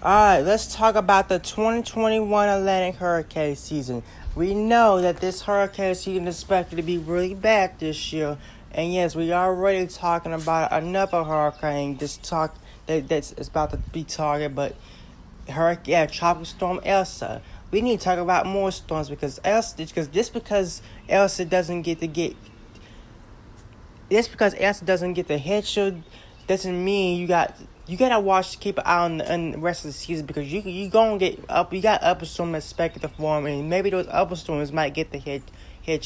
Alright, let's talk about the 2021 Atlantic hurricane season. We know that this hurricane season is expected to be really bad this year. And yes, we are already talking about another hurricane that's about to be targeted, but Tropical Storm Elsa. We need to talk about more storms because Elsa doesn't get the hit you doesn't mean you gotta keep an eye on the rest of the season, because you got upper storm expected to form, and maybe those upper storms might get the hit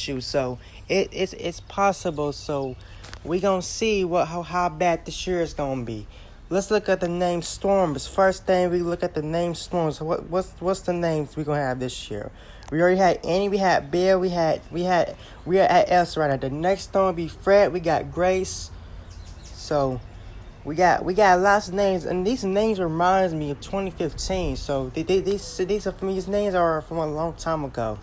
you. So it's possible. So we gonna see how bad this year is gonna be. Let's look at the named storms. First thing, we look at the named storms. What's the names we gonna have this year? We already had Annie, we had Bill, we are at Elsa right now. The next storm will be Fred. We got Grace. So we got lots of names, and these names reminds me of 2015. So these names are from a long time ago.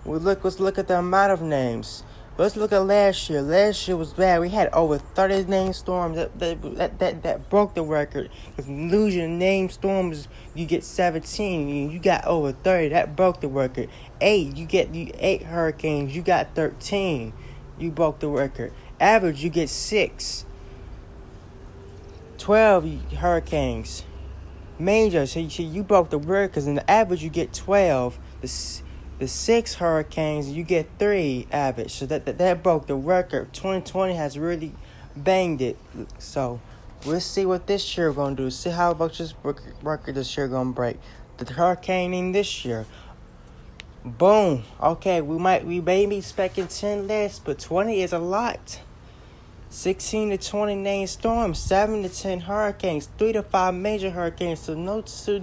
Let's look at the amount of names. Let's look at last year. Last year was bad. We had over 30 named storms that broke the record. If you lose your named storms, you get 17. You got over 30. That broke the record. 8 hurricanes. You got 13. You broke the record. Average, you get 6. 12 hurricanes. Major, so you broke the record, because in the average you get 12. The 6 hurricanes, you get 3 average. So that broke the record. 2020 has really banged it. So we'll see what this year going to do. See how about this record this year going to break. The hurricane in this year. Boom. Okay, we may be expecting 10 less, but 20 is a lot. 16 to 20 named storms, 7 to 10 hurricanes, 3 to 5 major hurricanes. So no two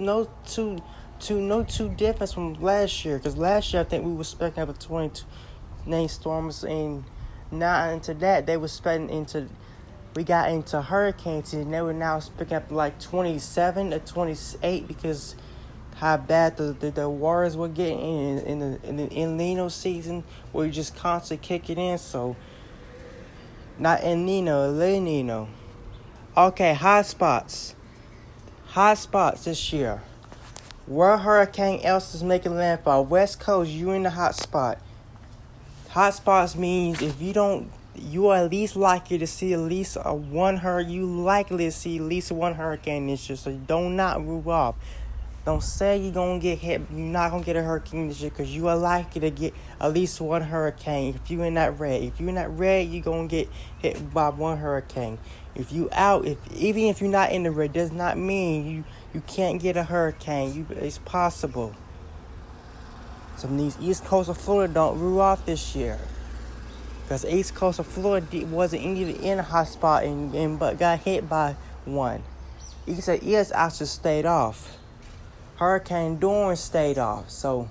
difference from last year, because last year I think we were expecting up to 22 named storms, and now into that we got into hurricanes, and they were now picking up like 27 to 28, because how bad the waters were getting in the El Nino season, where you just constantly kicking in. So not El Nino, La Nino. Okay, hot spots this year. Where Hurricane Elsa is making landfall, West Coast, you in the hot spot. Hot spots means if you are at least likely to see at least one hurricane this year. So do not rule off. Don't say you're gonna get hit. You're not gonna get a hurricane this year, because you are likely to get at least one hurricane. If you're in that red, you're gonna get hit by one hurricane. If you out, even if you're not in the red, does not mean you can't get a hurricane. It's possible. Some of these East Coast of Florida don't rule off this year, because East Coast of Florida wasn't even in a hot spot but got hit by one. East actually stayed off. Hurricane Dorian stayed off. So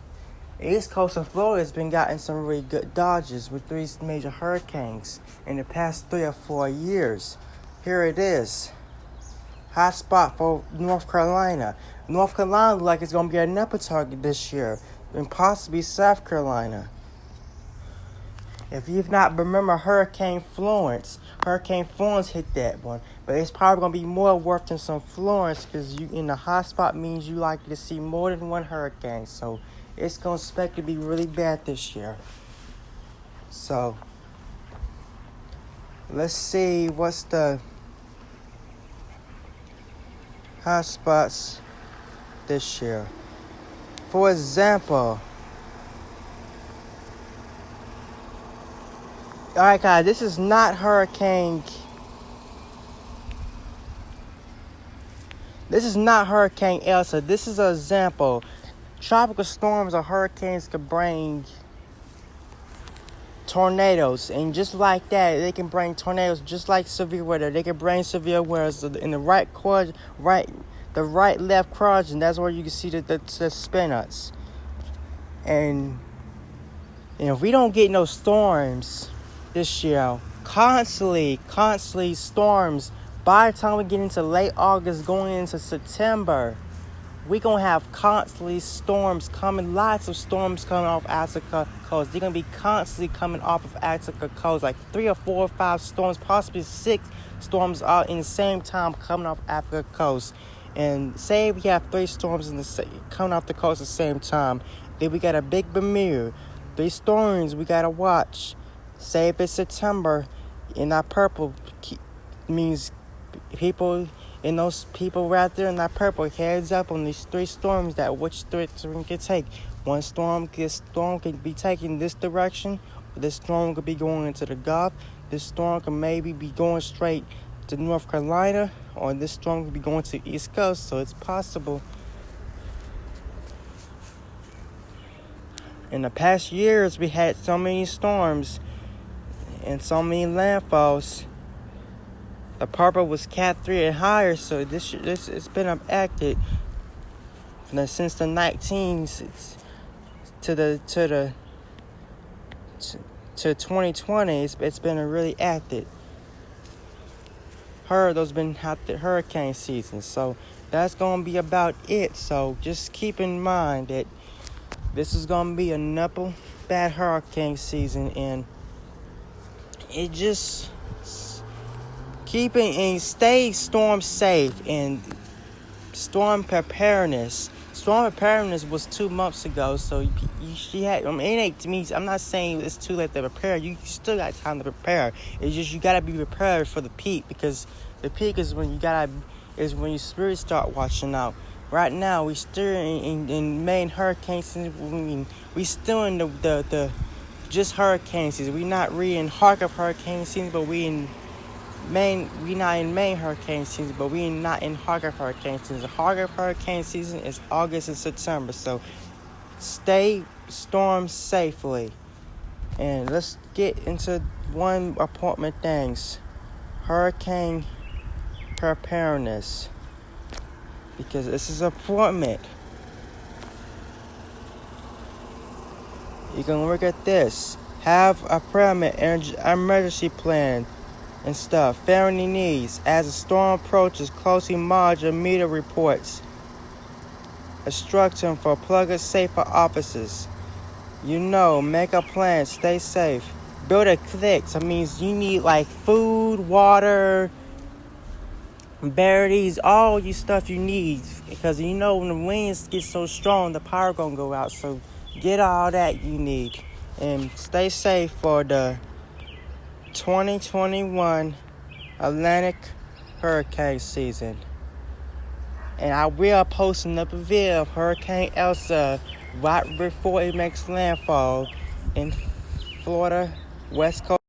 East Coast of Florida has been gotten some really good dodges with 3 major hurricanes in the past 3 or 4 years. Here it is. Hot spot for North Carolina. North Carolina looks like it's going to be another target this year, and possibly South Carolina. If you've not remember Hurricane Florence hit that one. But it's probably going to be more worth than some Florence, because you in the hot spot means you likely to see more than one hurricane. So it's going to expect to be really bad this year. So let's see what's the hot spots this year. For example, alright guys, this is not Hurricane Elsa. This is an example. Tropical storms or hurricanes can bring tornadoes, and just like that, they can bring tornadoes just like severe weather. They can bring severe weather in the left quadrant. That's where you can see the spin-ups. And if we don't get no storms this year, constantly storms, by the time we get into late August, going into September, we're going to have constantly storms coming, lots of storms coming off Africa coast. They're going to be constantly coming off of Africa coast, like 3 or 4 or 5 storms, possibly 6 storms all in the same time coming off Africa coast. And say we have 3 storms coming off the coast at the same time, then we got a big Bermuda. 3 storms we got to watch. Say if it's September, in that purple means people, and those people right there in that purple, heads up on these 3 storms, that which direction can take. One storm can be taking this direction. This storm could be going into the Gulf. This storm could maybe be going straight to North Carolina, or this storm could be going to the East Coast. So it's possible. In the past years, we had so many storms and so many landfalls. The purple was Cat 3 and higher, so this it's been enacted since the 19s to 2020. It's been really active. Those been the hurricane season, so that's gonna be about it. So just keep in mind that this is gonna be another bad hurricane season, and it just stay storm safe and storm preparedness. Storm preparedness was 2 months ago, so it ain't to me. I'm not saying it's too late to prepare. You still got time to prepare. It's just you gotta be prepared for the peak, because the peak is when your spirits start watching out. Right now, we still in main hurricane season. We still in the just hurricane season. We not really in heart of hurricane season, but we not in main hurricane season, but we not in Hargrave hurricane season. Hargrave hurricane season is August and September, so stay storm safely. And let's get into one important things: hurricane preparedness, because this is important. You can look at this. Have a permit and emergency plan and stuff. Family needs. As the storm approaches, closely monitor meter reports. Instruction for plugger safer offices. Make a plan. Stay safe. Build a clique. So that means you need like food, water, berries, all your stuff you need. Because when the winds get so strong, the power gonna go out. So get all that you need. And stay safe for the 2021 Atlantic hurricane season. And I will post another video of Hurricane Elsa right before it makes landfall in Florida, West Coast.